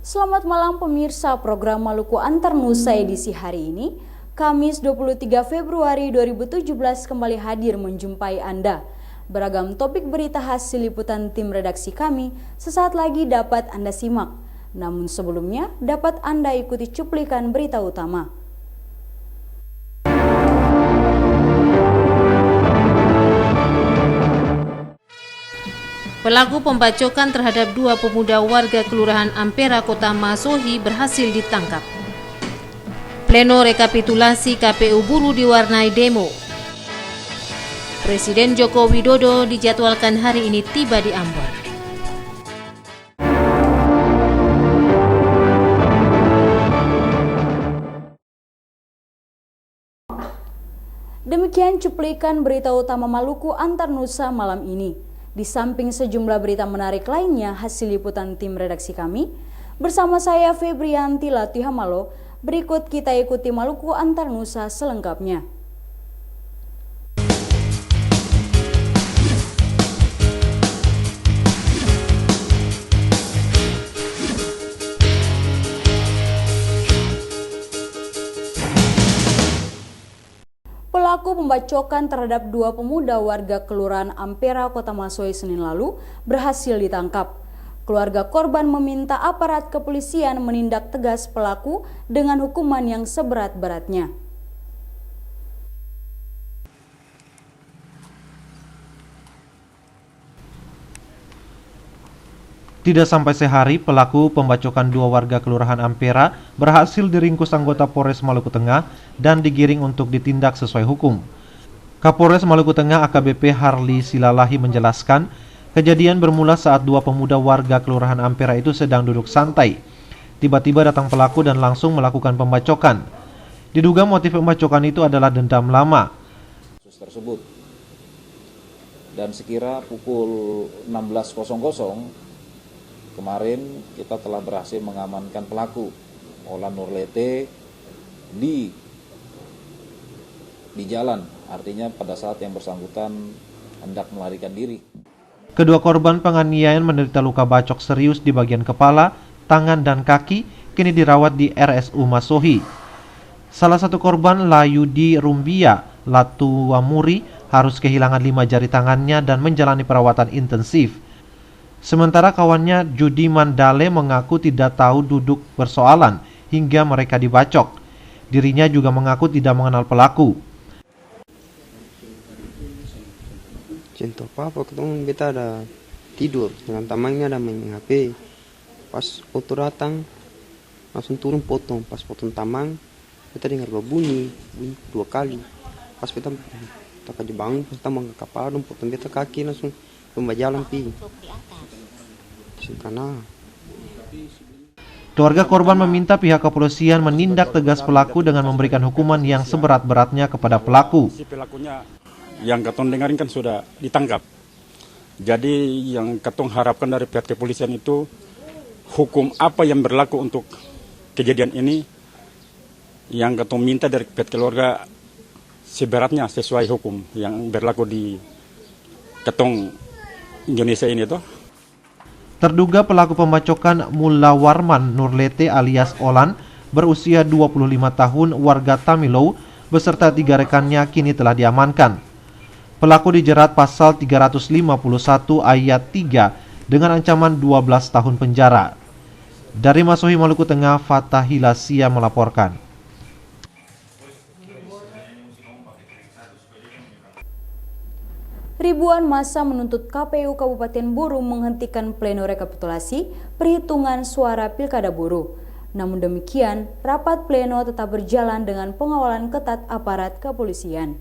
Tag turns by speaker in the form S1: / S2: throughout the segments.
S1: Selamat malam pemirsa program Maluku Antar Nusa edisi hari ini, Kamis 23 Februari 2017 kembali hadir menjumpai Anda. Beragam topik berita hasil liputan tim redaksi kami sesaat lagi dapat Anda simak. Namun sebelumnya dapat Anda ikuti cuplikan berita utama.
S2: Pelaku pembacokan terhadap dua pemuda warga Kelurahan Ampera, Kota Masohi berhasil ditangkap. Pleno rekapitulasi KPU Buru diwarnai demo. Presiden Joko Widodo dijadwalkan hari ini tiba di Ambon.
S1: Demikian cuplikan berita utama Maluku Antar Nusa malam ini. Di samping sejumlah berita menarik lainnya hasil liputan tim redaksi kami, bersama saya Febrianti Latihamalo, berikut kita ikuti Maluku Antar Nusa selengkapnya. Pelaku pembacokan terhadap dua pemuda warga Kelurahan Ampera, Kota Masohi Senin lalu berhasil ditangkap. Keluarga korban meminta aparat kepolisian menindak tegas pelaku dengan hukuman yang seberat-beratnya.
S3: Tidak sampai sehari, pelaku pembacokan dua warga Kelurahan Ampera berhasil diringkus anggota Polres Maluku Tengah dan digiring untuk ditindak sesuai hukum. Kapolres Maluku Tengah AKBP Harli Silalahi menjelaskan, kejadian bermula saat dua pemuda warga Kelurahan Ampera itu sedang duduk santai. Tiba-tiba datang pelaku dan langsung melakukan pembacokan. Diduga motif pembacokan itu adalah dendam lama.
S4: Tersebut. Dan sekira pukul 16.00 kemarin kita telah berhasil mengamankan pelaku Olan Nurlete di jalan, artinya pada saat yang bersangkutan hendak melarikan diri.
S3: Kedua korban penganiayaan menderita luka bacok serius di bagian kepala, tangan dan kaki, kini dirawat di RSU Masohi. Salah satu korban Layudi Rumbia Latuamuri harus kehilangan 5 jari tangannya dan menjalani perawatan intensif. Sementara kawannya Judi Mandale mengaku tidak tahu duduk persoalan hingga mereka dibacok. Dirinya juga mengaku tidak mengenal pelaku.
S5: Contoh apa, ketemu kita ada tidur dengan temannya ada main HP. Pas auto datang langsung turun potong. Pas potong tamang kita dengar bunyi 2 kali. Pas kita bangun, kita mengangkat kepala, potong kita kaki langsung lomba jalan pi.
S3: Keluarga korban meminta pihak kepolisian menindak tegas pelaku dengan memberikan hukuman yang seberat-beratnya kepada pelaku.
S6: Si pelakunya yang katong dengarin kan sudah ditangkap. Jadi yang katong harapkan dari pihak kepolisian itu hukum apa yang berlaku untuk kejadian ini, yang katong minta dari pihak keluarga seberatnya sesuai hukum yang berlaku di katong Indonesia ini tuh.
S3: Terduga pelaku pembacokan Mulla Warman Nurlete alias Olan berusia 25 tahun warga Tamilow beserta 3 rekannya kini telah diamankan. Pelaku dijerat pasal 351 ayat 3 dengan ancaman 12 tahun penjara. Dari Masohi Maluku Tengah, Fatah Hilasia melaporkan.
S1: Ribuan massa menuntut KPU Kabupaten Buru menghentikan pleno rekapitulasi perhitungan suara Pilkada Buru. Namun demikian, rapat pleno tetap berjalan dengan pengawalan ketat aparat kepolisian.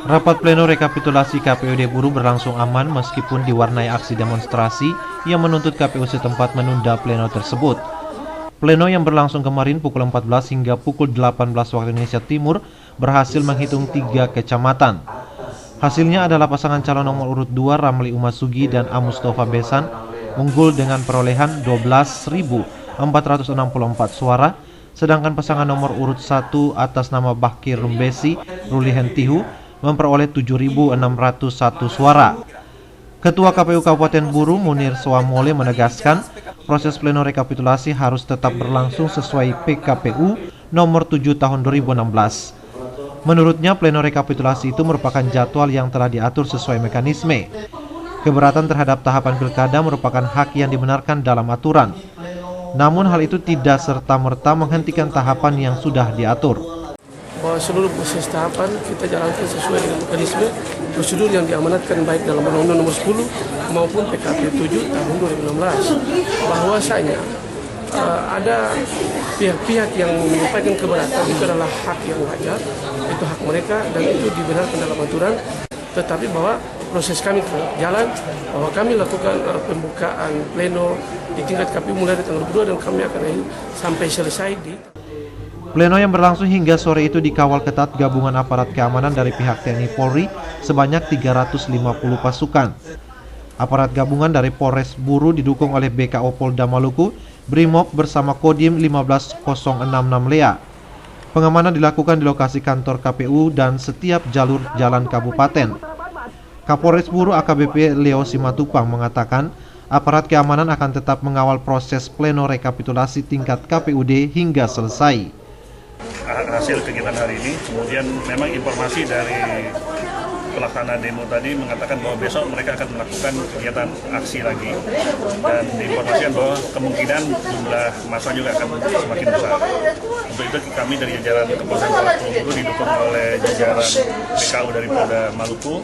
S3: Rapat pleno rekapitulasi KPUD Buru berlangsung aman meskipun diwarnai aksi demonstrasi yang menuntut KPU setempat menunda pleno tersebut. Pleno yang berlangsung kemarin pukul 14 hingga pukul 18 waktu Indonesia Timur berhasil menghitung 3 kecamatan. Hasilnya adalah pasangan calon nomor urut 2 Ramli Umasugi dan Amustofa Besan unggul dengan perolehan 12.464 suara, sedangkan pasangan nomor urut 1 atas nama Bakir Rumbesi, Ruli Hentihu, memperoleh 7.601 suara. Ketua KPU Kabupaten Buru, Munir Swamole, menegaskan proses pleno rekapitulasi harus tetap berlangsung sesuai PKPU nomor 7 tahun 2016. Menurutnya, pleno rekapitulasi itu merupakan jadwal yang telah diatur sesuai mekanisme. Keberatan terhadap tahapan pilkada merupakan hak yang dibenarkan dalam aturan. Namun hal itu tidak serta-merta menghentikan tahapan yang sudah diatur.
S7: Bahwa seluruh proses tahapan kita jalankan sesuai dengan mekanisme prosedur yang diamanatkan baik dalam Undang-Undang Nomor 10 maupun PKPU 7 tahun 2016. Bahwasanya ada pihak-pihak yang menyampaikan keberatan, itu adalah hak yang wajar, itu hak mereka dan itu dibenarkan dalam aturan. Tetapi bahwa proses kami tetap jalan, bahwa kami lakukan pembukaan pleno di tingkat KPU mulai dari tanggal 2 dan kami akan sampai selesai di
S3: Pleno yang berlangsung hingga sore itu dikawal ketat gabungan aparat keamanan dari pihak TNI Polri sebanyak 350 pasukan. Aparat gabungan dari Polres Buru didukung oleh BKO Polda Maluku, Brimob bersama Kodim 15066 Lea. Pengamanan dilakukan di lokasi kantor KPU dan setiap jalur jalan kabupaten. Kapolres Buru AKBP Leo Simatupang mengatakan aparat keamanan akan tetap mengawal proses pleno rekapitulasi tingkat KPUD hingga selesai.
S8: Hasil kegiatan hari ini, kemudian memang informasi dari pelaksana demo tadi mengatakan bahwa besok mereka akan melakukan kegiatan aksi lagi, dan diinformasikan bahwa kemungkinan jumlah massa juga akan semakin besar. Untuk itu kami dari jajaran Kapolres Buru didukung oleh jajaran BKU dari Polda Maluku,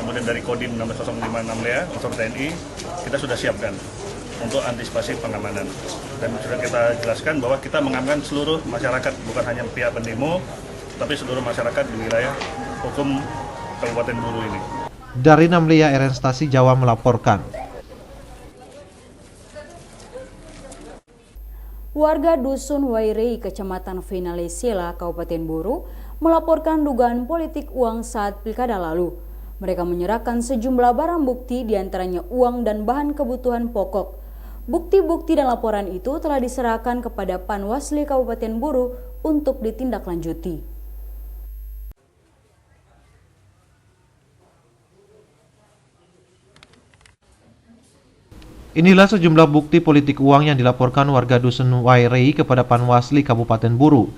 S8: kemudian dari Kodim 15056 Lea, unsur TNI, kita sudah siapkan untuk antisipasi pengamanan. Dan sudah kita jelaskan bahwa kita mengamankan seluruh masyarakat, bukan hanya pihak pendemo, tapi seluruh masyarakat di wilayah hukum Kabupaten Buru ini.
S3: Dari Namlia, RN Stasi Jawa melaporkan.
S1: Warga Dusun Wairei, Kecamatan Vinalesela, Kabupaten Buru, melaporkan dugaan politik uang saat pilkada lalu. Mereka menyerahkan sejumlah barang bukti, diantaranya uang dan bahan kebutuhan pokok. Bukti-bukti dan laporan itu telah diserahkan kepada Panwasli Kabupaten Buru untuk ditindaklanjuti.
S3: Inilah sejumlah bukti politik uang yang dilaporkan warga Dusun Wairei kepada Panwasli Kabupaten Buru.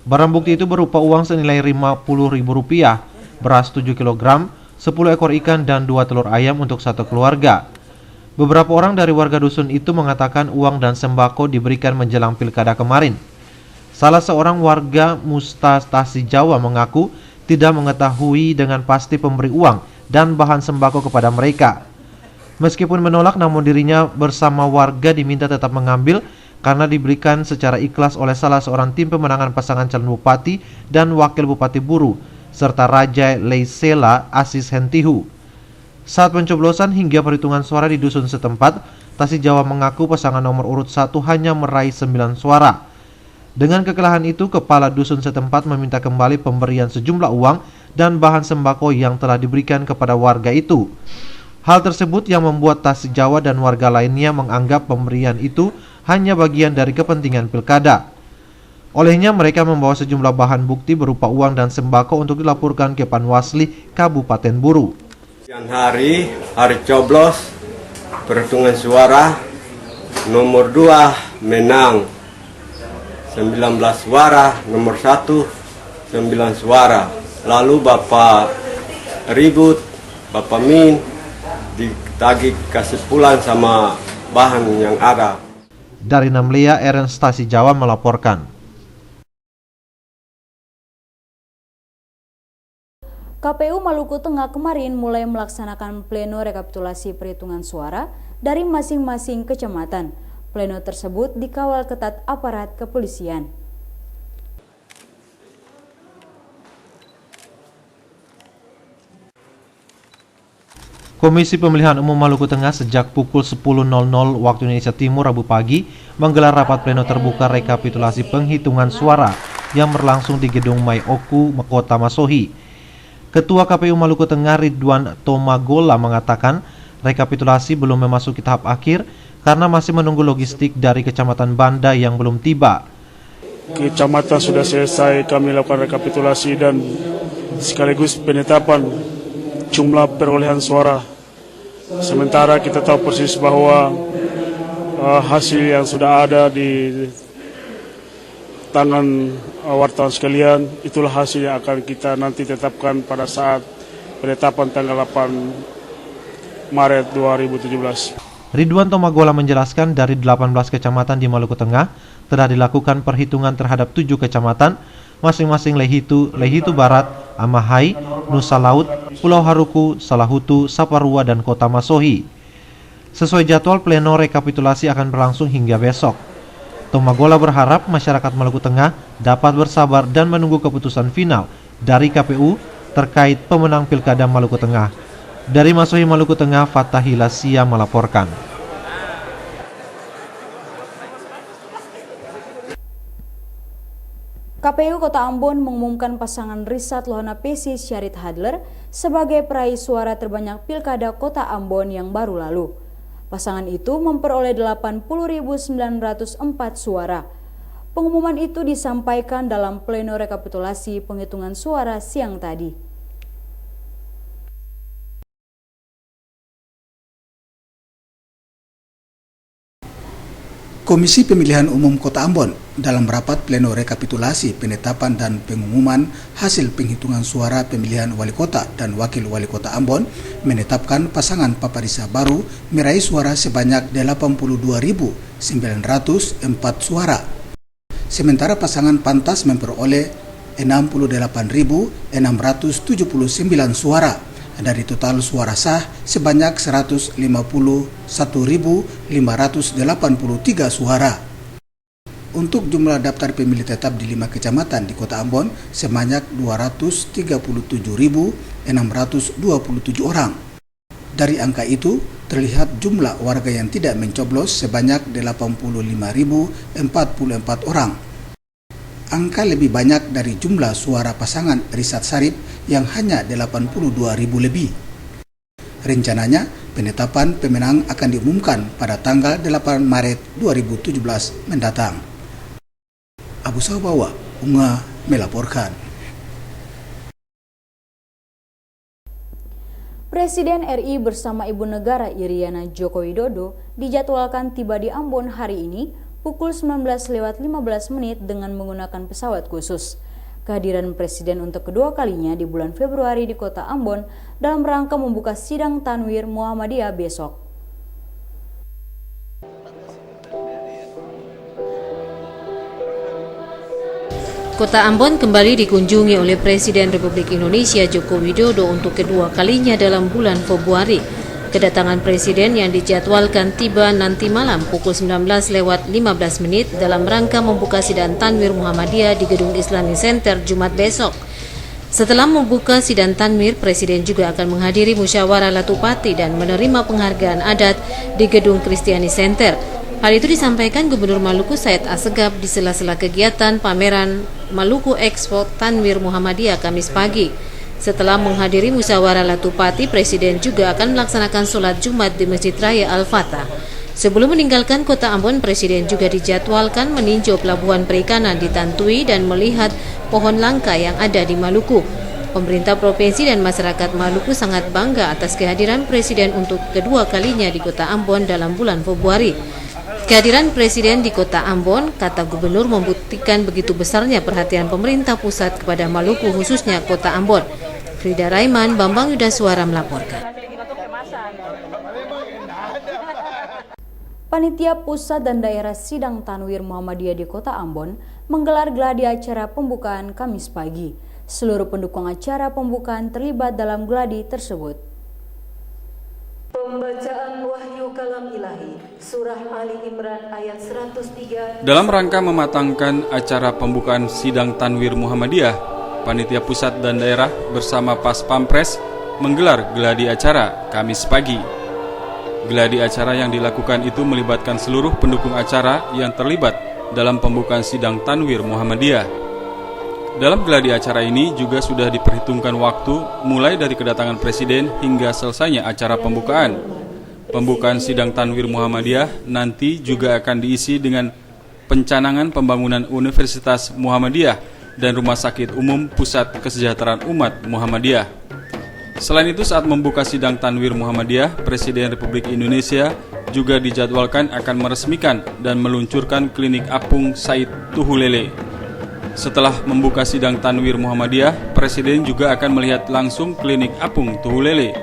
S3: Barang bukti itu berupa uang senilai Rp50.000, beras 7 kg, 10 ekor ikan, dan 2 telur ayam untuk satu keluarga. Beberapa orang dari warga dusun itu mengatakan uang dan sembako diberikan menjelang pilkada kemarin. Salah seorang warga Mustastasi Jawa mengaku tidak mengetahui dengan pasti pemberi uang dan bahan sembako kepada mereka. Meskipun menolak, namun dirinya bersama warga diminta tetap mengambil karena diberikan secara ikhlas oleh salah seorang tim pemenangan pasangan calon bupati dan wakil bupati Buru, serta Raja Leisela Asis Hentihu. Saat pencoblosan hingga perhitungan suara di dusun setempat, Tasik Jawa mengaku pasangan nomor urut 1 hanya meraih 9 suara. Dengan kekalahan itu, kepala dusun setempat meminta kembali pemberian sejumlah uang dan bahan sembako yang telah diberikan kepada warga itu. Hal tersebut yang membuat Tasik Jawa dan warga lainnya menganggap pemberian itu hanya bagian dari kepentingan pilkada. Olehnya mereka membawa sejumlah bahan bukti berupa uang dan sembako untuk dilaporkan ke Panwasli Kabupaten Buru.
S9: Hari coblos, perhitungan suara, nomor 2 menang 19 suara, nomor 1 9 suara. Lalu Bapak ribut, Bapak Min ditagih kasih pulang sama bahan yang ada.
S3: Dari Namlia, RN Stasi Jawa melaporkan.
S1: KPU Maluku Tengah kemarin mulai melaksanakan pleno rekapitulasi perhitungan suara dari masing-masing kecamatan. Pleno tersebut dikawal ketat aparat kepolisian.
S3: Komisi Pemilihan Umum Maluku Tengah sejak pukul 10.00 waktu Indonesia Timur Rabu pagi menggelar rapat pleno terbuka rekapitulasi penghitungan suara yang berlangsung di Gedung Maioku, Kota Masohi. Ketua KPU Maluku Tengah Ridwan Tomagola mengatakan rekapitulasi belum memasuki tahap akhir karena masih menunggu logistik dari Kecamatan Banda yang belum tiba.
S10: kecamatan sudah selesai, kami lakukan rekapitulasi dan sekaligus penetapan jumlah perolehan suara. Sementara kita tahu persis bahwa hasil yang sudah ada di tangan wartawan sekalian, itulah hasil yang akan kita nanti tetapkan pada saat penetapan tanggal 8 Maret 2017.
S3: Ridwan Tomagola menjelaskan dari 18 kecamatan di Maluku Tengah telah dilakukan perhitungan terhadap 7 kecamatan, masing-masing Lehitu, Lehitu Barat, Amahai, Nusa Laut, Pulau Haruku, Salahutu, Saparua, dan Kota Masohi. Sesuai jadwal, pleno rekapitulasi akan berlangsung hingga besok. Tomagola berharap masyarakat Maluku Tengah dapat bersabar dan menunggu keputusan final dari KPU terkait pemenang Pilkada Maluku Tengah. Dari Masohi, Maluku Tengah, Fatahila Sia melaporkan.
S1: KPU Kota Ambon mengumumkan pasangan Risat Lohana Pesi Syarit Hadler sebagai peraih suara terbanyak Pilkada Kota Ambon yang baru lalu. Pasangan itu memperoleh 80.904 suara. Pengumuman itu disampaikan dalam pleno rekapitulasi penghitungan suara siang tadi.
S11: Komisi Pemilihan Umum Kota Ambon dalam rapat pleno rekapitulasi penetapan dan pengumuman hasil penghitungan suara pemilihan wali kota dan wakil wali kota Ambon menetapkan pasangan Paparisa baru meraih suara sebanyak 82.904 suara. Sementara pasangan Pantas memperoleh 68.679 suara. Dari total suara sah sebanyak 151.583 suara. Untuk jumlah daftar pemilih tetap di 5 kecamatan di Kota Ambon sebanyak 237.627 orang. Dari angka itu terlihat jumlah warga yang tidak mencoblos sebanyak 85.044 orang. Angka lebih banyak dari jumlah suara pasangan Risat Sarip yang hanya 82.000 lebih. Rencananya, penetapan pemenang akan diumumkan pada tanggal 8 Maret 2017 mendatang. Abu Sabawa, Unga melaporkan.
S1: Presiden RI bersama Ibu Negara Iriana Joko Widodo dijadwalkan tiba di Ambon hari ini pukul 19.15 dengan menggunakan pesawat khusus. Kehadiran Presiden untuk kedua kalinya di bulan Februari di Kota Ambon dalam rangka membuka sidang Tanwir Muhammadiyah besok.
S2: Kota Ambon kembali dikunjungi oleh Presiden Republik Indonesia Joko Widodo untuk kedua kalinya dalam bulan Februari. Kedatangan Presiden yang dijadwalkan tiba nanti malam pukul 19.15 dalam rangka membuka sidang Tanwir Muhammadiyah di Gedung Islamic Center Jumat besok. Setelah membuka sidang Tanwir, Presiden juga akan menghadiri musyawarah Latupati dan menerima penghargaan adat di Gedung Kristiani Center. Hal itu disampaikan Gubernur Maluku Said Assegaf di sela-sela kegiatan pameran Maluku Expo Tanwir Muhammadiyah Kamis pagi. Setelah menghadiri musyawarah Latupati, Presiden juga akan melaksanakan sholat Jumat di Masjid Raya Al-Fatah. Sebelum meninggalkan Kota Ambon, Presiden juga dijadwalkan meninjau pelabuhan perikanan di Tantui dan melihat pohon langka yang ada di Maluku. Pemerintah provinsi dan masyarakat Maluku sangat bangga atas kehadiran Presiden untuk kedua kalinya di Kota Ambon dalam bulan Februari. Kehadiran Presiden di Kota Ambon, kata Gubernur, membuktikan begitu besarnya perhatian pemerintah pusat kepada Maluku, khususnya Kota Ambon. Frida Raiman, Bambang Yudhaswara melaporkan.
S1: Panitia Pusat dan Daerah Sidang Tanwir Muhammadiyah di Kota Ambon menggelar gladi acara pembukaan Kamis pagi. Seluruh pendukung acara pembukaan terlibat dalam gladi tersebut.
S12: Pembacaan Wahyu Kalam Ilahi, Surah Ali Imran ayat 103.
S13: Dalam rangka mematangkan acara pembukaan Sidang Tanwir Muhammadiyah, Panitia Pusat dan Daerah bersama Pas Pampres menggelar gladi acara Kamis pagi. Gladi acara yang dilakukan itu melibatkan seluruh pendukung acara yang terlibat dalam pembukaan Sidang Tanwir Muhammadiyah. Dalam gladi acara ini juga sudah diperhitungkan waktu mulai dari kedatangan Presiden hingga selesainya acara pembukaan. Pembukaan Sidang Tanwir Muhammadiyah nanti juga akan diisi dengan pencanangan pembangunan Universitas Muhammadiyah dan Rumah Sakit Umum Pusat Kesejahteraan Umat Muhammadiyah. Selain itu, saat membuka sidang Tanwir Muhammadiyah, Presiden Republik Indonesia juga dijadwalkan akan meresmikan dan meluncurkan klinik apung Said Tuhulele. Setelah membuka sidang Tanwir Muhammadiyah, Presiden juga akan melihat langsung klinik apung Tuhulele.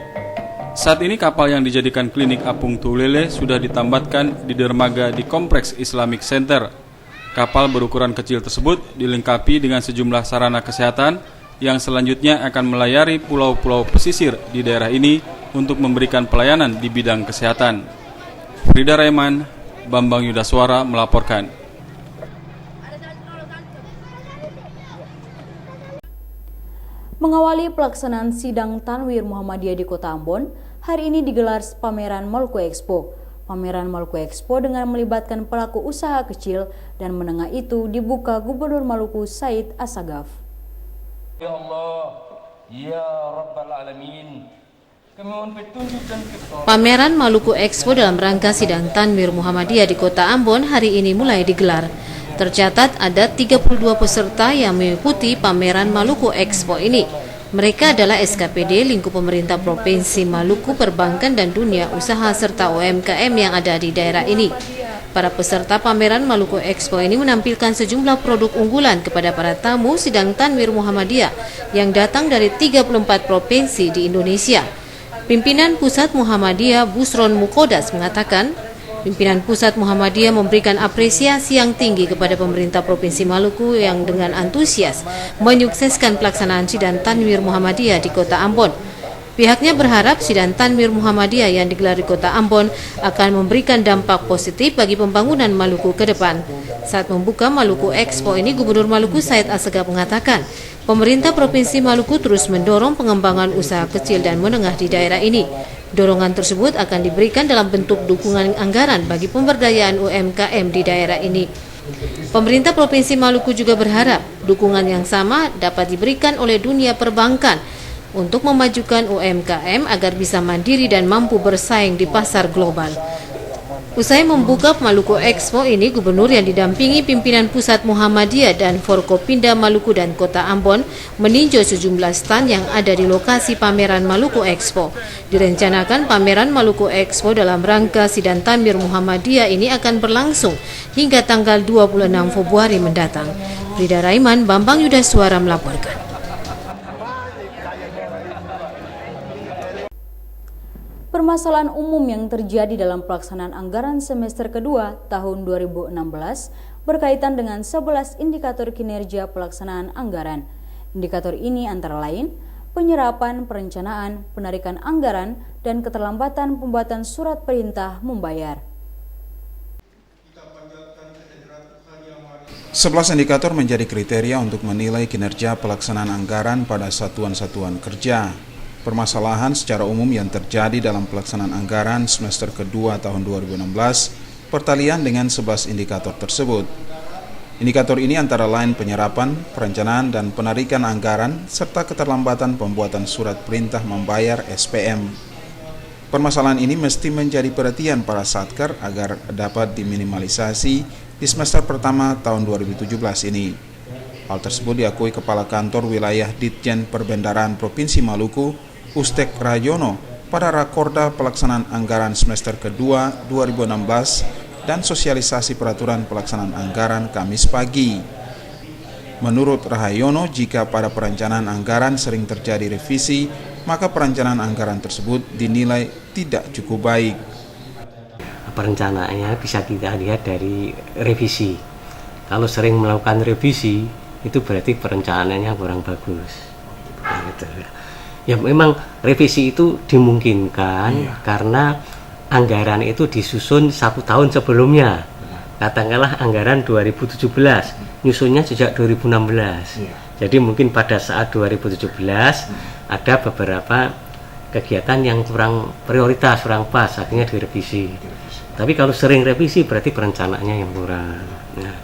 S13: Saat ini kapal yang dijadikan klinik apung Tuhulele sudah ditambatkan di dermaga di Kompleks Islamic Center. Kapal berukuran kecil tersebut dilengkapi dengan sejumlah sarana kesehatan yang selanjutnya akan melayari pulau-pulau pesisir di daerah ini untuk memberikan pelayanan di bidang kesehatan. Frida Raiman, Bambang Yudaswara melaporkan.
S1: Mengawali pelaksanaan sidang Tanwir Muhammadiyah di Kota Ambon, hari ini digelar pameran Maluku Expo. Pameran Maluku Expo dengan melibatkan pelaku usaha kecil dan menengah itu dibuka Gubernur Maluku Said Assegaf.
S14: Ya Allah, ya Rabbal Alamin.
S2: Pameran Maluku Expo dalam rangka sidang Tanwir Muhammadiyah di Kota Ambon hari ini mulai digelar. Tercatat ada 32 peserta yang mengikuti pameran Maluku Expo ini. Mereka adalah SKPD, lingkup pemerintah Provinsi Maluku, perbankan dan dunia usaha serta UMKM yang ada di daerah ini. Para peserta pameran Maluku Expo ini menampilkan sejumlah produk unggulan kepada para tamu sidang Tanwir Muhammadiyah yang datang dari 34 provinsi di Indonesia. Pimpinan Pusat Muhammadiyah Busron Mukodas mengatakan, pimpinan Pusat Muhammadiyah memberikan apresiasi yang tinggi kepada pemerintah Provinsi Maluku yang dengan antusias menyukseskan pelaksanaan sidang Tanwir Muhammadiyah di Kota Ambon. Pihaknya berharap sidang Tanwir Muhammadiyah yang digelar di Kota Ambon akan memberikan dampak positif bagi pembangunan Maluku ke depan. Saat membuka Maluku Expo ini, Gubernur Maluku Said Assegaf mengatakan, pemerintah Provinsi Maluku terus mendorong pengembangan usaha kecil dan menengah di daerah ini. Dorongan tersebut akan diberikan dalam bentuk dukungan anggaran bagi pemberdayaan UMKM di daerah ini. Pemerintah Provinsi Maluku juga berharap dukungan yang sama dapat diberikan oleh dunia perbankan untuk memajukan UMKM agar bisa mandiri dan mampu bersaing di pasar global. Usai membuka Maluku Expo ini, Gubernur yang didampingi pimpinan Pusat Muhammadiyah dan Forkopimda Maluku dan Kota Ambon meninjau sejumlah stand yang ada di lokasi pameran Maluku Expo. Direncanakan pameran Maluku Expo dalam rangka sidang Tanwir Muhammadiyah ini akan berlangsung hingga tanggal 26 Februari mendatang. Frida Raiman, Bambang Yudaswara melaporkan.
S1: Permasalahan umum yang terjadi dalam pelaksanaan anggaran semester kedua tahun 2016 berkaitan dengan 11 indikator kinerja pelaksanaan anggaran. Indikator ini antara lain penyerapan, perencanaan, penarikan anggaran, dan keterlambatan pembuatan surat perintah membayar.
S15: 11 indikator menjadi kriteria untuk menilai kinerja pelaksanaan anggaran pada satuan-satuan kerja. Permasalahan secara umum yang terjadi dalam pelaksanaan anggaran semester kedua tahun 2016 pertalian dengan 11 indikator tersebut. Indikator ini antara lain penyerapan, perencanaan, dan penarikan anggaran, serta keterlambatan pembuatan surat perintah membayar SPM. Permasalahan ini mesti menjadi perhatian para satker agar dapat diminimalisasi di semester pertama tahun 2017 ini. Hal tersebut diakui Kepala Kantor Wilayah Ditjen Perbendaharaan Provinsi Maluku, Ustek Rayono, pada rakorda pelaksanaan anggaran semester kedua 2016 dan sosialisasi peraturan pelaksanaan anggaran Kamis pagi. Menurut Rayono, jika pada perencanaan anggaran sering terjadi revisi, maka perencanaan anggaran tersebut dinilai tidak cukup baik.
S16: Perencanaannya bisa kita lihat dari revisi. Kalau sering melakukan revisi, itu berarti perencanaannya kurang bagus. Gitu. Ya memang revisi itu dimungkinkan karena anggaran itu disusun 1 tahun sebelumnya. Katakanlah anggaran 2017, nyusunnya sejak 2016. Jadi mungkin pada saat 2017 ada beberapa kegiatan yang kurang prioritas, kurang pas, akhirnya direvisi. Tapi kalau sering revisi berarti perencanaannya yang kurang. Nah,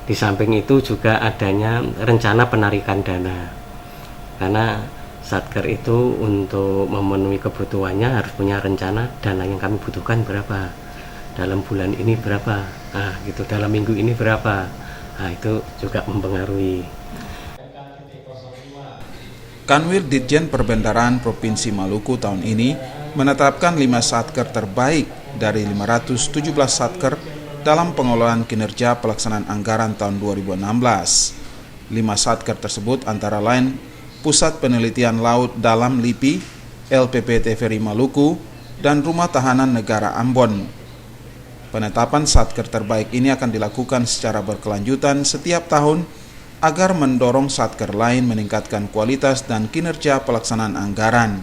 S16: di samping itu juga adanya rencana penarikan dana. Karena Satker itu untuk memenuhi kebutuhannya harus punya rencana dana yang kami butuhkan berapa. dalam bulan ini berapa, gitu, dalam minggu ini berapa, itu juga mempengaruhi.
S15: Kanwil Ditjen Perbendaharaan Provinsi Maluku tahun ini menetapkan 5 satker terbaik dari 517 satker dalam pengelolaan kinerja pelaksanaan anggaran tahun 2016. 5 satker tersebut antara lain Pusat Penelitian Laut Dalam LIPI, LPP TVRI Maluku, dan Rumah Tahanan Negara Ambon. Penetapan satker terbaik ini akan dilakukan secara berkelanjutan setiap tahun agar mendorong satker lain meningkatkan kualitas dan kinerja pelaksanaan anggaran.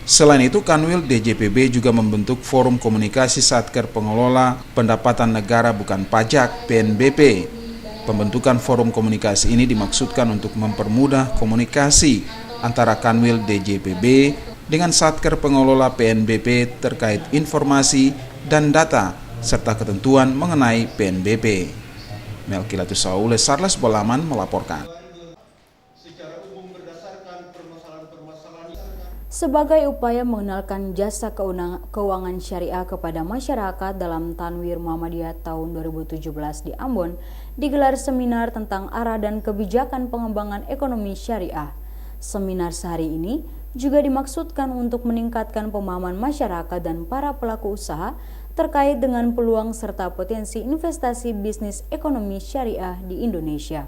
S15: Selain itu, Kanwil DJPB juga membentuk Forum Komunikasi Satker Pengelola Pendapatan Negara Bukan Pajak (PNBP). Pembentukan forum komunikasi ini dimaksudkan untuk mempermudah komunikasi antara Kanwil DJPB dengan Satker Pengelola PNBP terkait informasi dan data serta ketentuan mengenai PNBP. Melkilatus Saule, Sarles Bolaman melaporkan.
S1: Sebagai upaya mengenalkan jasa keuangan syariah kepada masyarakat dalam Tanwir Muhammadiyah tahun 2017 di Ambon, digelar seminar tentang arah dan kebijakan pengembangan ekonomi syariah. Seminar sehari ini juga dimaksudkan untuk meningkatkan pemahaman masyarakat dan para pelaku usaha terkait dengan peluang serta potensi investasi bisnis ekonomi syariah di Indonesia.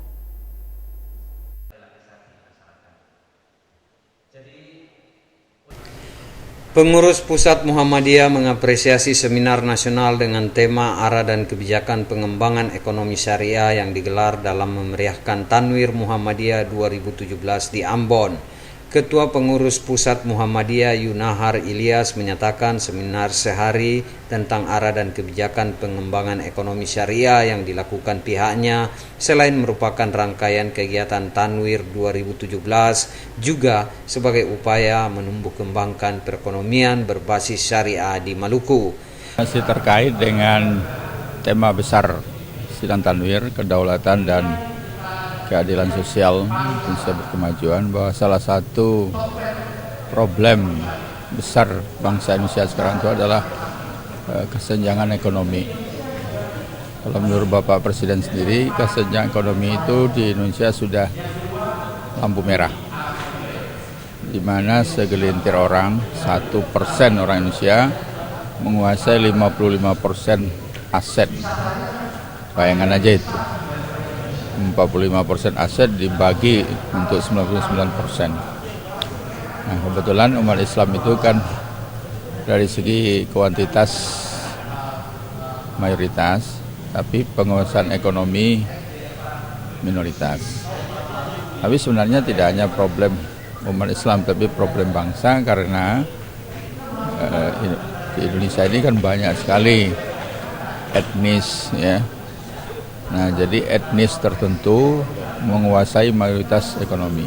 S17: Pengurus Pusat Muhammadiyah mengapresiasi seminar nasional dengan tema arah dan kebijakan pengembangan ekonomi syariah yang digelar dalam memeriahkan Tanwir Muhammadiyah 2017 di Ambon. Ketua Pengurus Pusat Muhammadiyah Yunahar Ilyas menyatakan seminar sehari tentang arah dan kebijakan pengembangan ekonomi syariah yang dilakukan pihaknya selain merupakan rangkaian kegiatan Tanwir 2017 juga sebagai upaya menumbuh kembangkan perekonomian berbasis syariah di Maluku.
S18: Masih terkait dengan tema besar sidang Tanwir, kedaulatan dan keadilan sosial, Indonesia berkemajuan, bahwa salah satu problem besar bangsa Indonesia sekarang itu adalah kesenjangan ekonomi. Kalau menurut Bapak Presiden sendiri, kesenjangan ekonomi itu di Indonesia sudah lampu merah, di mana segelintir orang, 1% orang Indonesia menguasai 55% aset. Bayangan aja itu. 45% aset dibagi untuk 99%. Nah, kebetulan umat Islam itu kan dari segi kuantitas mayoritas, tapi penguasaan ekonomi minoritas. Tapi sebenarnya tidak hanya problem umat Islam, tapi problem bangsa, karena di Indonesia ini kan banyak sekali etnis, ya. Nah, jadi etnis tertentu menguasai mayoritas ekonomi.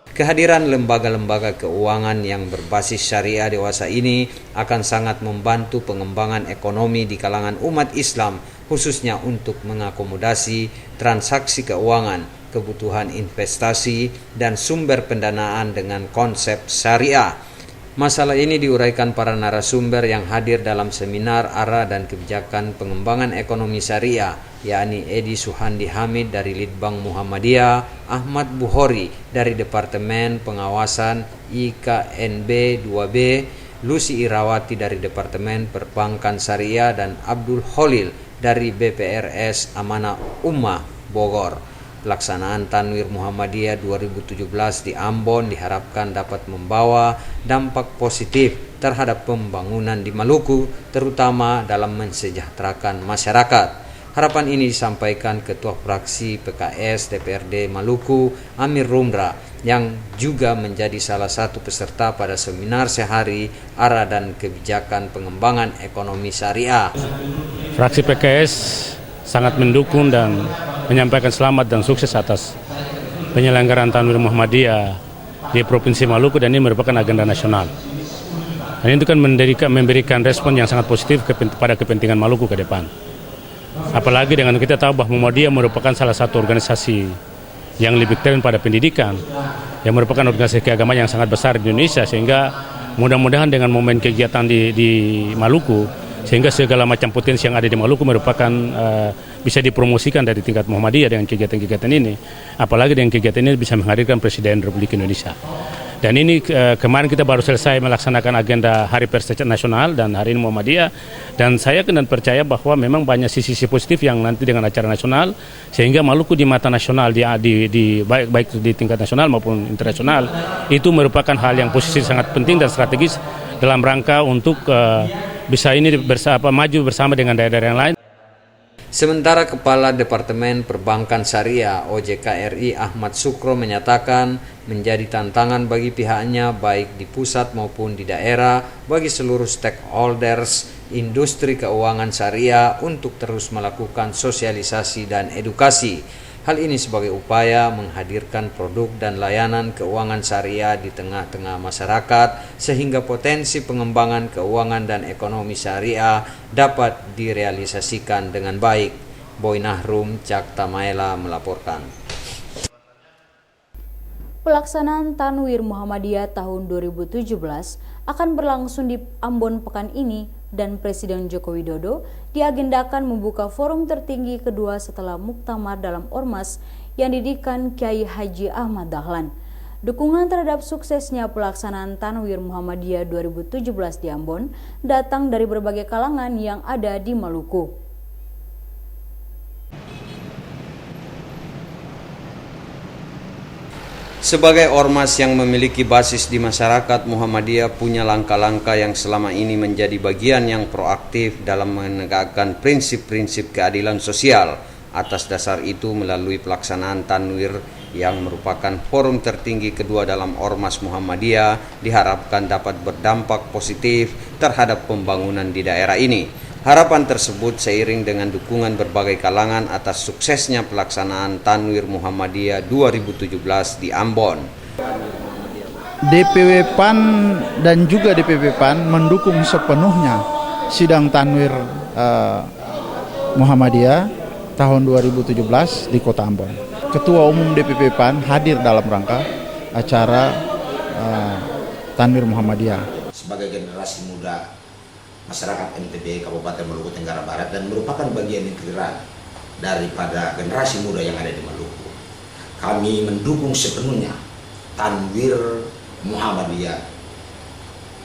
S17: Kehadiran lembaga-lembaga keuangan yang berbasis syariah dewasa ini akan sangat membantu pengembangan ekonomi di kalangan umat Islam, khususnya untuk mengakomodasi transaksi keuangan, kebutuhan investasi, dan sumber pendanaan dengan konsep syariah. Masalah ini diuraikan para narasumber yang hadir dalam seminar arah dan kebijakan pengembangan ekonomi syariah, yakni Edi Suhandi Hamid dari Litbang Muhammadiyah, Ahmad Bukhori dari Departemen Pengawasan IKNB 2B, Lucy Irawati dari Departemen Perbankan Syariah, dan Abdul Khalil dari BPRS Amanah Ummah Bogor. Pelaksanaan Tanwir Muhammadiyah 2017 di Ambon diharapkan dapat membawa dampak positif terhadap pembangunan di Maluku, terutama dalam mensejahterakan masyarakat. Harapan ini disampaikan Ketua Fraksi PKS DPRD Maluku, Amir Rumra, yang juga menjadi salah satu peserta pada seminar sehari arah dan kebijakan pengembangan ekonomi syariah.
S10: Fraksi PKS sangat mendukung dan menyampaikan selamat dan sukses atas penyelenggaraan Tanwir Muhammadiyah di Provinsi Maluku, dan ini merupakan agenda nasional. Dan itu kan memberikan respon yang sangat positif pada kepentingan Maluku ke depan. Apalagi dengan kita tahu bahwa Muhammadiyah merupakan salah satu organisasi yang lebih keren pada pendidikan, yang merupakan organisasi keagamaan yang sangat besar di Indonesia, sehingga mudah-mudahan dengan momen kegiatan di Maluku,
S19: sehingga segala macam potensi yang ada di Maluku merupakan bisa dipromosikan dari tingkat Muhammadiyah dengan kegiatan-kegiatan ini, apalagi dengan kegiatan ini bisa menghadirkan Presiden Republik Indonesia. Dan ini kemarin kita baru selesai melaksanakan agenda Hari Pers Nasional dan hari ini Muhammadiyah, dan saya dan percaya bahwa memang banyak sisi-sisi positif yang nanti dengan acara nasional, sehingga Maluku di mata nasional baik di tingkat nasional maupun internasional itu merupakan hal yang posisi sangat penting dan strategis dalam rangka untuk bisa ini maju bersama dengan daerah-daerah yang lain.
S17: Sementara Kepala Departemen Perbankan Syariah OJK RI Ahmad Sukro menyatakan menjadi tantangan bagi pihaknya baik di pusat maupun di daerah bagi seluruh stakeholders industri keuangan syariah untuk terus melakukan sosialisasi dan edukasi. Hal ini sebagai upaya menghadirkan produk dan layanan keuangan syariah di tengah-tengah masyarakat sehingga potensi pengembangan keuangan dan ekonomi syariah dapat direalisasikan dengan baik. Boy Nahrum, Cak Tamaela melaporkan.
S1: Pelaksanaan Tanwir Muhammadiyah tahun 2017 akan berlangsung di Ambon pekan ini dan Presiden Joko Widodo diagendakan membuka forum tertinggi kedua setelah muktamar dalam Ormas yang didirikan Kiai Haji Ahmad Dahlan. Dukungan terhadap suksesnya pelaksanaan Tanwir Muhammadiyah 2017 di Ambon datang dari berbagai kalangan yang ada di Maluku.
S17: Sebagai ormas yang memiliki basis di masyarakat, Muhammadiyah punya langkah-langkah yang selama ini menjadi bagian yang proaktif dalam menegakkan prinsip-prinsip keadilan sosial. Atas dasar itu, melalui pelaksanaan Tanwir yang merupakan forum tertinggi kedua dalam Ormas Muhammadiyah, diharapkan dapat berdampak positif terhadap pembangunan di daerah ini. Harapan tersebut seiring dengan dukungan berbagai kalangan atas suksesnya pelaksanaan Tanwir Muhammadiyah 2017 di Ambon.
S20: DPW PAN dan juga DPP PAN mendukung sepenuhnya sidang Tanwir Muhammadiyah tahun 2017 di Kota Ambon. Ketua Umum DPP PAN hadir dalam rangka acara Tanwir Muhammadiyah.
S21: Sebagai generasi muda masyarakat NTB Kabupaten Maluku Tenggara Barat dan merupakan bagian integral daripada generasi muda yang ada di Maluku, kami mendukung sepenuhnya Tanwir Muhammadiyah.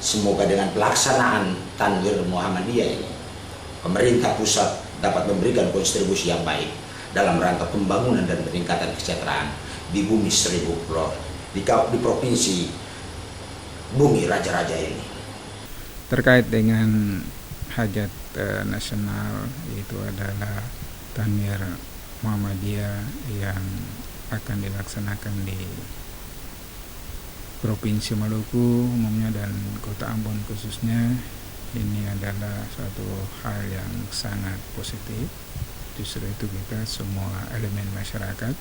S21: Semoga dengan pelaksanaan Tanwir Muhammadiyah ini, pemerintah pusat dapat memberikan kontribusi yang baik dalam rangka pembangunan dan peningkatan kesejahteraan di bumi Seribu Pulau, di provinsi bumi raja-raja ini.
S22: Terkait dengan hajat nasional, yaitu adalah Tanwir Muhammadiyah yang akan dilaksanakan di Provinsi Maluku umumnya dan Kota Ambon khususnya, ini adalah suatu hal yang sangat positif. Justru itu kita semua elemen masyarakat,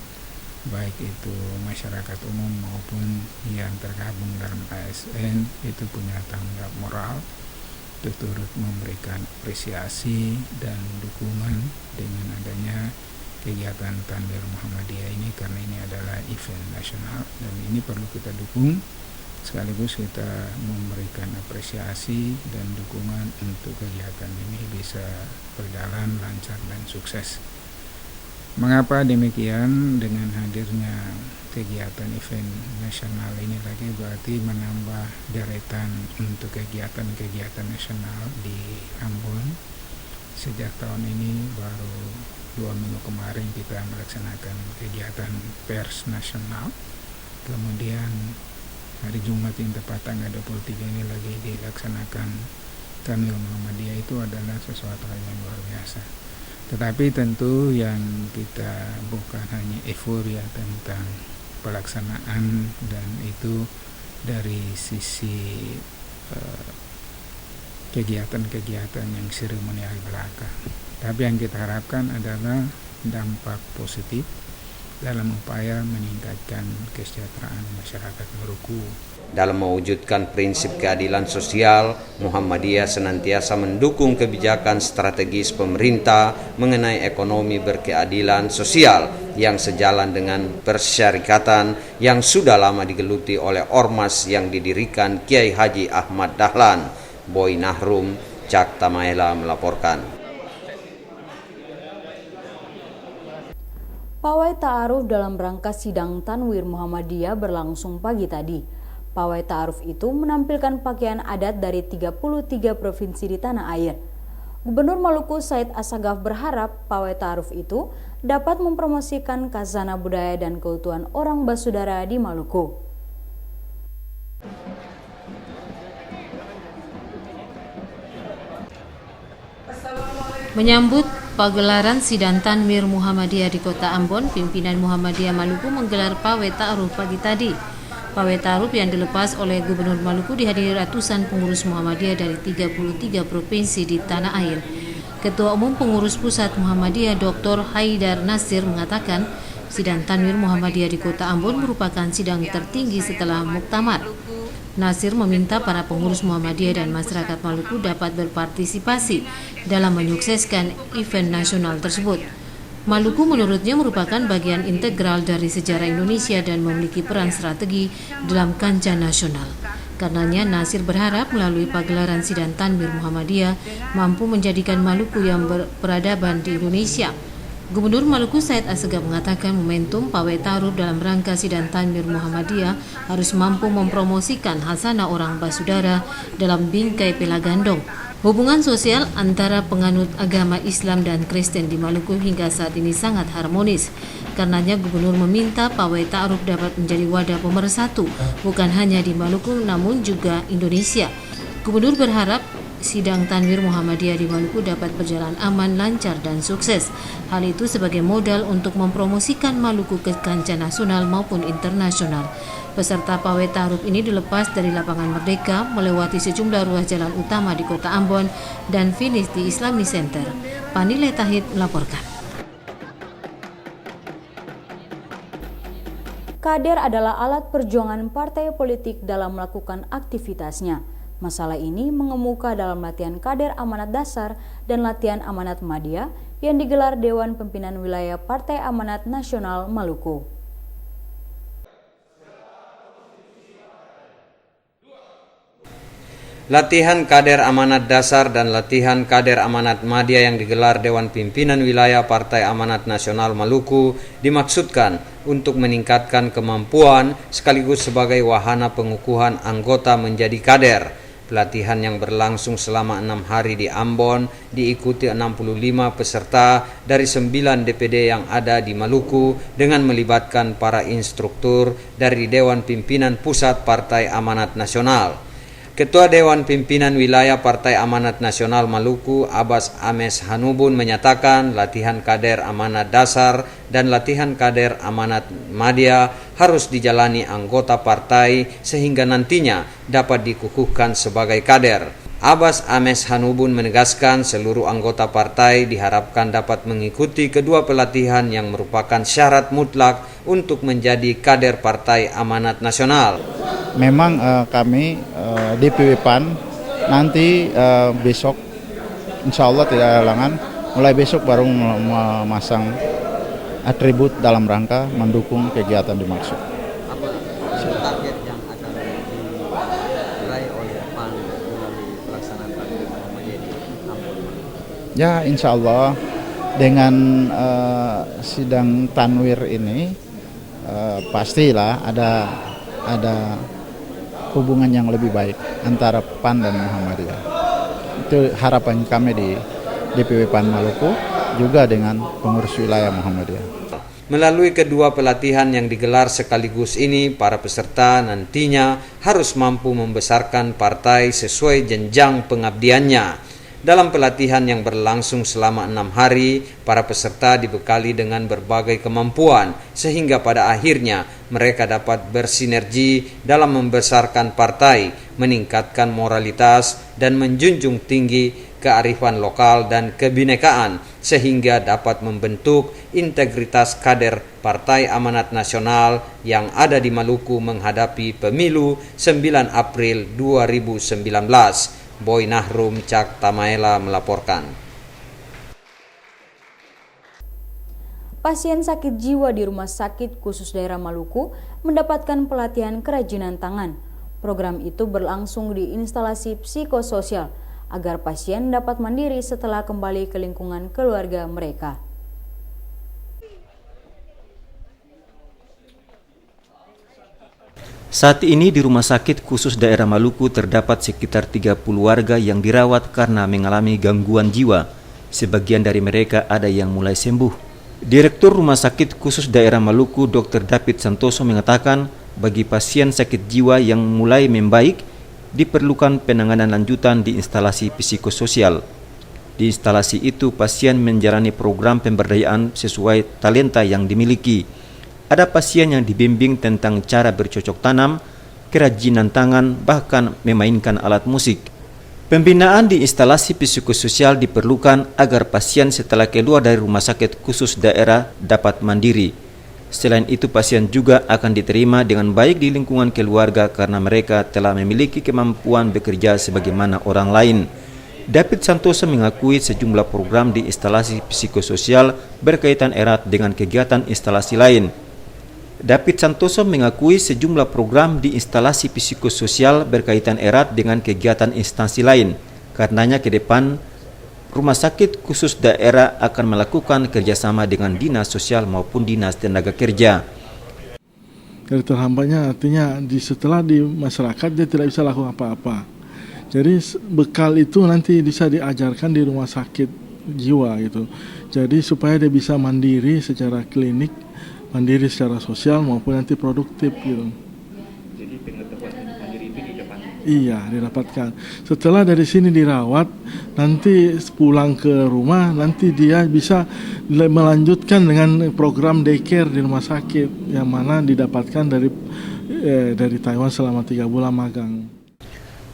S22: baik itu masyarakat umum maupun yang tergabung dalam ASN, itu punya tanggung jawab moral untuk turut memberikan apresiasi dan dukungan dengan adanya kegiatan Tanwir Muhammadiyah ini, karena ini adalah event nasional dan ini perlu kita dukung, sekaligus kita memberikan apresiasi dan dukungan untuk kegiatan ini bisa berjalan lancar dan sukses. Mengapa demikian? Dengan hadirnya kegiatan event nasional ini lagi berarti menambah deretan untuk kegiatan-kegiatan nasional di Ambon. Sejak tahun ini baru 2 minggu kemarin kita melaksanakan kegiatan pers nasional. Kemudian hari Jumat yang tepat tanggal 23 ini lagi dilaksanakan Tanwir Muhammadiyah. Itu adalah sesuatu hal yang luar biasa. Tetapi tentu yang kita bukan hanya euforia tentang pelaksanaan dan itu dari sisi kegiatan-kegiatan yang seremonial belaka. Tapi yang kita harapkan adalah dampak positif dalam upaya meningkatkan kesejahteraan masyarakat Maluku.
S17: Dalam mewujudkan prinsip keadilan sosial, Muhammadiyah senantiasa mendukung kebijakan strategis pemerintah mengenai ekonomi berkeadilan sosial yang sejalan dengan persyarikatan yang sudah lama digeluti oleh ormas yang didirikan Kiai Haji Ahmad Dahlan. Boy Nahrum, Cak Tamaela melaporkan.
S1: Pawai ta'aruf dalam rangka sidang Tanwir Muhammadiyah berlangsung pagi tadi. Pawai ta'aruf itu menampilkan pakaian adat dari 33 provinsi di tanah air. Gubernur Maluku Said Assegaf berharap pawai ta'aruf itu dapat mempromosikan khazanah budaya dan keutuhan orang Basudara di Maluku.
S2: Menyambut pagelaran sidang Tanwir Muhammadiyah di Kota Ambon, pimpinan Muhammadiyah Maluku menggelar pawai ta'aruf pagi tadi. Pawai ta'aruf yang dilepas oleh Gubernur Maluku dihadiri ratusan pengurus Muhammadiyah dari 33 provinsi di tanah air. Ketua Umum Pengurus Pusat Muhammadiyah Dr. Haidar Nasir mengatakan, sidang Tanwir Muhammadiyah di Kota Ambon merupakan sidang tertinggi setelah Muktamar. Nasir meminta para pengurus Muhammadiyah dan masyarakat Maluku dapat berpartisipasi dalam menyukseskan event nasional tersebut. Maluku menurutnya merupakan bagian integral dari sejarah Indonesia dan memiliki peran strategi dalam kancah nasional. Karenanya Nasir berharap melalui pagelaran sidang Tanwir Muhammadiyah mampu menjadikan Maluku yang berperadaban di Indonesia. Gubernur Maluku Said Assegaf mengatakan momentum pawai ta'aruf dalam rangka sidang Tanwir Muhammadiyah harus mampu mempromosikan khazanah orang Basudara dalam bingkai Pelagandong. Hubungan sosial antara penganut agama Islam dan Kristen di Maluku hingga saat ini sangat harmonis. Karenanya Gubernur meminta pawai ta'aruf dapat menjadi wadah pemersatu bukan hanya di Maluku namun juga Indonesia. Gubernur berharap sidang Tanwir Muhammadiyah di Maluku dapat berjalan aman, lancar, dan sukses. Hal itu sebagai modal untuk mempromosikan Maluku ke kancah nasional maupun internasional. Peserta pawai ta'aruf ini dilepas dari lapangan Merdeka, melewati sejumlah ruas jalan utama di Kota Ambon, dan finish di Islamic Center. Panile Tahid melaporkan.
S1: Kader adalah alat perjuangan partai politik dalam melakukan aktivitasnya. Masalah ini mengemuka dalam latihan kader amanat dasar dan latihan amanat media yang digelar Dewan Pimpinan Wilayah Partai Amanat Nasional Maluku.
S17: Latihan kader amanat dasar dan latihan kader amanat media yang digelar Dewan Pimpinan Wilayah Partai Amanat Nasional Maluku dimaksudkan untuk meningkatkan kemampuan sekaligus sebagai wahana pengukuhan anggota menjadi kader. Pelatihan yang berlangsung selama 6 hari di Ambon diikuti 65 peserta dari 9 DPD yang ada di Maluku dengan melibatkan para instruktur dari Dewan Pimpinan Pusat Partai Amanat Nasional. Ketua Dewan Pimpinan Wilayah Partai Amanat Nasional Maluku, Abbas Ames Hanubun menyatakan latihan kader amanat dasar dan latihan kader amanat media harus dijalani anggota partai sehingga nantinya dapat dikukuhkan sebagai kader. Abbas Ames Hanubun menegaskan seluruh anggota partai diharapkan dapat mengikuti kedua pelatihan yang merupakan syarat mutlak untuk menjadi kader Partai Amanat Nasional.
S20: Memang kami DPW PAN nanti besok insya Allah tidak ada halangan, mulai besok baru memasang atribut dalam rangka mendukung kegiatan dimaksud.
S17: Apa target yang akan diraih oleh PAN melalui pelaksanaan Tanwir Muhammadiyah di Ambon?
S20: Ya insya Allah dengan sidang Tanwir ini pastilah ada hubungan yang lebih baik antara PAN dan Muhammadiyah. Itu harapan kami di DPW PAN Maluku juga dengan pengurus wilayah Muhammadiyah.
S17: Melalui kedua pelatihan yang digelar sekaligus ini, para peserta nantinya harus mampu membesarkan partai sesuai jenjang pengabdiannya. Dalam pelatihan yang berlangsung selama 6 hari, para peserta dibekali dengan berbagai kemampuan, sehingga pada akhirnya mereka dapat bersinergi dalam membesarkan partai, meningkatkan moralitas, dan menjunjung tinggi kearifan lokal dan kebinekaan, sehingga dapat membentuk integritas kader Partai Amanat Nasional yang ada di Maluku menghadapi pemilu 9 April 2019. Boy Nahrum, Cak Tamaela melaporkan.
S1: Pasien sakit jiwa di Rumah Sakit Khusus Daerah Maluku mendapatkan pelatihan kerajinan tangan. Program itu berlangsung di instalasi psikososial. agar pasien dapat mandiri setelah kembali ke lingkungan keluarga mereka.
S4: Saat ini di Rumah Sakit Khusus Daerah Maluku terdapat sekitar 30 warga yang dirawat karena mengalami gangguan jiwa. Sebagian dari mereka ada yang mulai sembuh. Direktur Rumah Sakit Khusus Daerah Maluku Dr. David Santoso mengatakan bagi pasien sakit jiwa yang mulai membaik diperlukan penanganan lanjutan di instalasi psikososial. Di instalasi itu pasien menjalani program pemberdayaan sesuai talenta yang dimiliki. Ada pasien yang dibimbing tentang cara bercocok tanam, kerajinan tangan, bahkan memainkan alat musik. Pembinaan di instalasi psikososial diperlukan agar pasien setelah keluar dari rumah sakit khusus daerah dapat mandiri. Selain itu, pasien juga akan diterima dengan baik di lingkungan keluarga karena mereka telah memiliki kemampuan bekerja sebagaimana orang lain. David Santoso mengakui sejumlah program di instalasi psikososial berkaitan erat dengan kegiatan instalasi lain. David Santoso mengakui sejumlah program di instalasi psikososial berkaitan erat dengan kegiatan instansi lain. Karenanya ke depan, Rumah Sakit Khusus Daerah akan melakukan kerjasama dengan Dinas Sosial maupun Dinas Tenaga Kerja.
S5: Dari terhambatnya artinya setelah di masyarakat dia tidak bisa lakukan apa-apa. Jadi bekal itu nanti bisa diajarkan di rumah sakit jiwa gitu. Jadi supaya dia bisa mandiri secara klinik, mandiri secara sosial maupun nanti produktif gitu.
S4: Jadi pengetahuan mandiri itu didapatkan?
S5: Iya, didapatkan. Setelah dari sini dirawat, nanti pulang ke rumah, nanti dia bisa melanjutkan dengan program daycare di rumah sakit yang mana didapatkan dari Taiwan selama 3 bulan magang.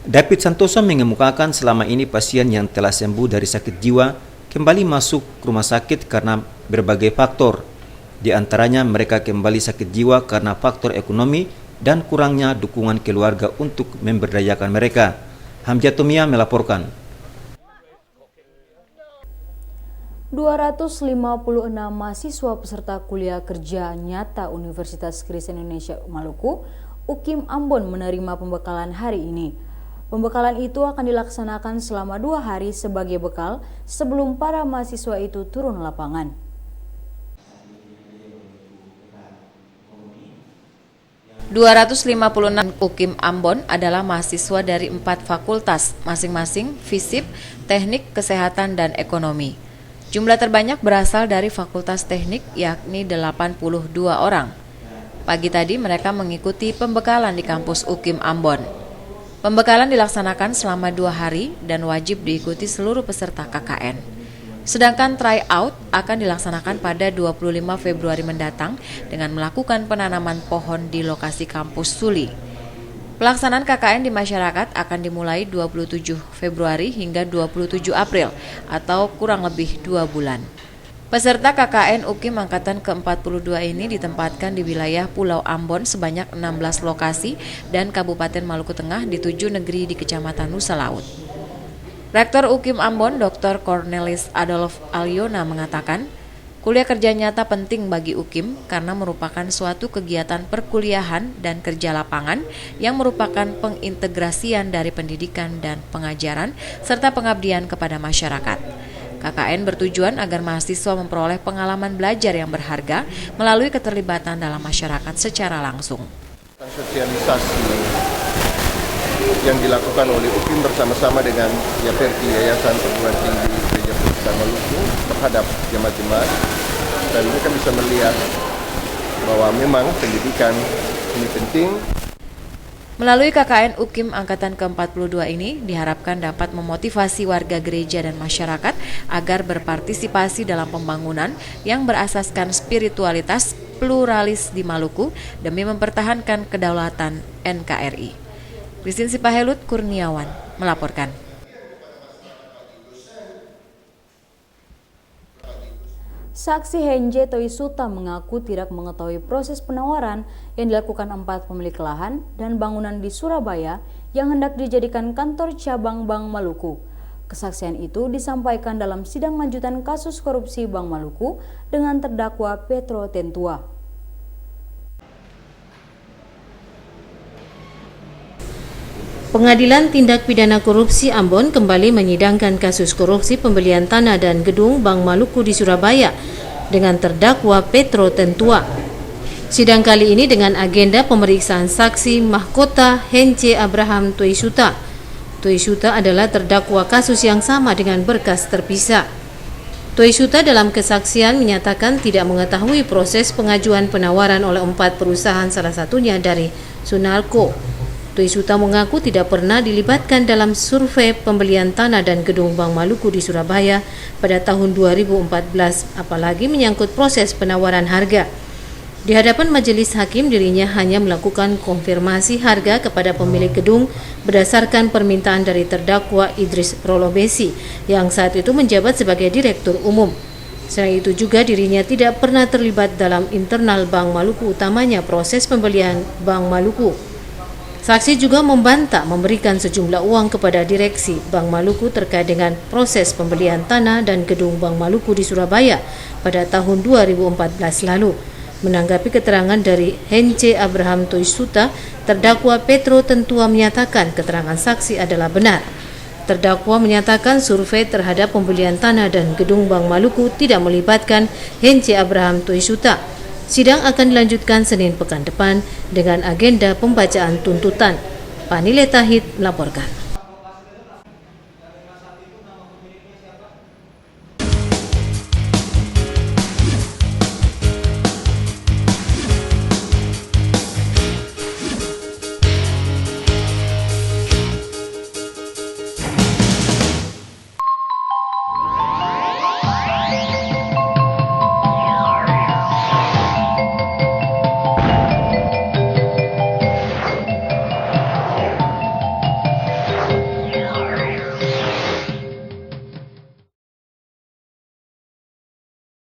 S4: David Santoso mengemukakan selama ini pasien yang telah sembuh dari sakit jiwa kembali masuk rumah sakit karena berbagai faktor. Di antaranya mereka kembali sakit jiwa karena faktor ekonomi dan kurangnya dukungan keluarga untuk memberdayakan mereka. Hamjatumia melaporkan.
S1: 256 mahasiswa peserta kuliah kerja nyata Universitas Kristen Indonesia Maluku, UKIM Ambon menerima pembekalan hari ini. Pembekalan itu akan dilaksanakan selama 2 hari sebagai bekal sebelum para mahasiswa itu turun lapangan.
S2: 256 UKIM Ambon adalah mahasiswa dari 4 fakultas, masing-masing FISIP, Teknik, Kesehatan, dan Ekonomi. Jumlah terbanyak berasal dari Fakultas Teknik, yakni 82 orang. Pagi tadi mereka mengikuti pembekalan di kampus UKIM Ambon. Pembekalan dilaksanakan selama 2 hari dan wajib diikuti seluruh peserta KKN. Sedangkan tryout akan dilaksanakan pada 25 Februari mendatang dengan melakukan penanaman pohon di lokasi kampus Suli. Pelaksanaan KKN di masyarakat akan dimulai 27 Februari hingga 27 April atau kurang lebih 2 bulan. Peserta KKN UKIM Angkatan ke-42 ini ditempatkan di wilayah Pulau Ambon sebanyak 16 lokasi dan Kabupaten Maluku Tengah di 7 negeri di Kecamatan Nusa Laut. Rektor UKIM Ambon, Dr. Cornelis Adolf Alyona mengatakan, kuliah kerja nyata penting bagi UKIM karena merupakan suatu kegiatan perkuliahan dan kerja lapangan yang merupakan pengintegrasian dari pendidikan dan pengajaran serta pengabdian kepada masyarakat. KKN bertujuan agar mahasiswa memperoleh pengalaman belajar yang berharga melalui keterlibatan dalam masyarakat secara langsung.
S23: Sosialisasi yang dilakukan oleh UKIM bersama-sama dengan YAPERTI, Yayasan Perguruan Tinggi Gereja Kristen Maluku terhadap jemaat-jemaat, dan mereka bisa melihat bahwa memang pendidikan ini penting.
S2: Melalui KKN UKIM Angkatan ke-42 ini diharapkan dapat memotivasi warga gereja dan masyarakat agar berpartisipasi dalam pembangunan yang berasaskan spiritualitas pluralis di Maluku demi mempertahankan kedaulatan NKRI. Christine Sipahelut Kurniawan melaporkan.
S1: Saksi Henje Toisuta mengaku tidak mengetahui proses penawaran yang dilakukan 4 pemilik lahan dan bangunan di Surabaya yang hendak dijadikan kantor cabang Bank Maluku. Kesaksian itu disampaikan dalam sidang lanjutan kasus korupsi Bank Maluku dengan terdakwa Petro Tentua.
S2: Pengadilan Tindak Pidana Korupsi Ambon kembali menyidangkan kasus korupsi pembelian tanah dan gedung Bank Maluku di Surabaya dengan terdakwa Petro Tentua. Sidang kali ini dengan agenda pemeriksaan saksi mahkota Hence Abraham Tuisuta. Tuisuta adalah terdakwa kasus yang sama dengan berkas terpisah. Tuisuta dalam kesaksian menyatakan tidak mengetahui proses pengajuan penawaran oleh 4 perusahaan, salah satunya dari Sunarko. Tuisuta mengaku tidak pernah dilibatkan dalam survei pembelian tanah dan gedung Bank Maluku di Surabaya pada tahun 2014, apalagi menyangkut proses penawaran harga. Di hadapan majelis hakim, dirinya hanya melakukan konfirmasi harga kepada pemilik gedung berdasarkan permintaan dari terdakwa Idris Rolobesi yang saat itu menjabat sebagai Direktur Umum. Selain itu juga dirinya tidak pernah terlibat dalam internal Bank Maluku, utamanya proses pembelian Bank Maluku. Saksi juga membantah memberikan sejumlah uang kepada direksi Bank Maluku terkait dengan proses pembelian tanah dan gedung Bank Maluku di Surabaya pada tahun 2014 lalu. Menanggapi keterangan dari Hence Abraham Tuisuta, terdakwa Petro Tentua menyatakan keterangan saksi adalah benar. Terdakwa menyatakan survei terhadap pembelian tanah dan gedung Bank Maluku tidak melibatkan Hence Abraham Tuisuta. Sidang akan dilanjutkan Senin pekan depan dengan agenda pembacaan tuntutan. Panile Tahid melaporkan.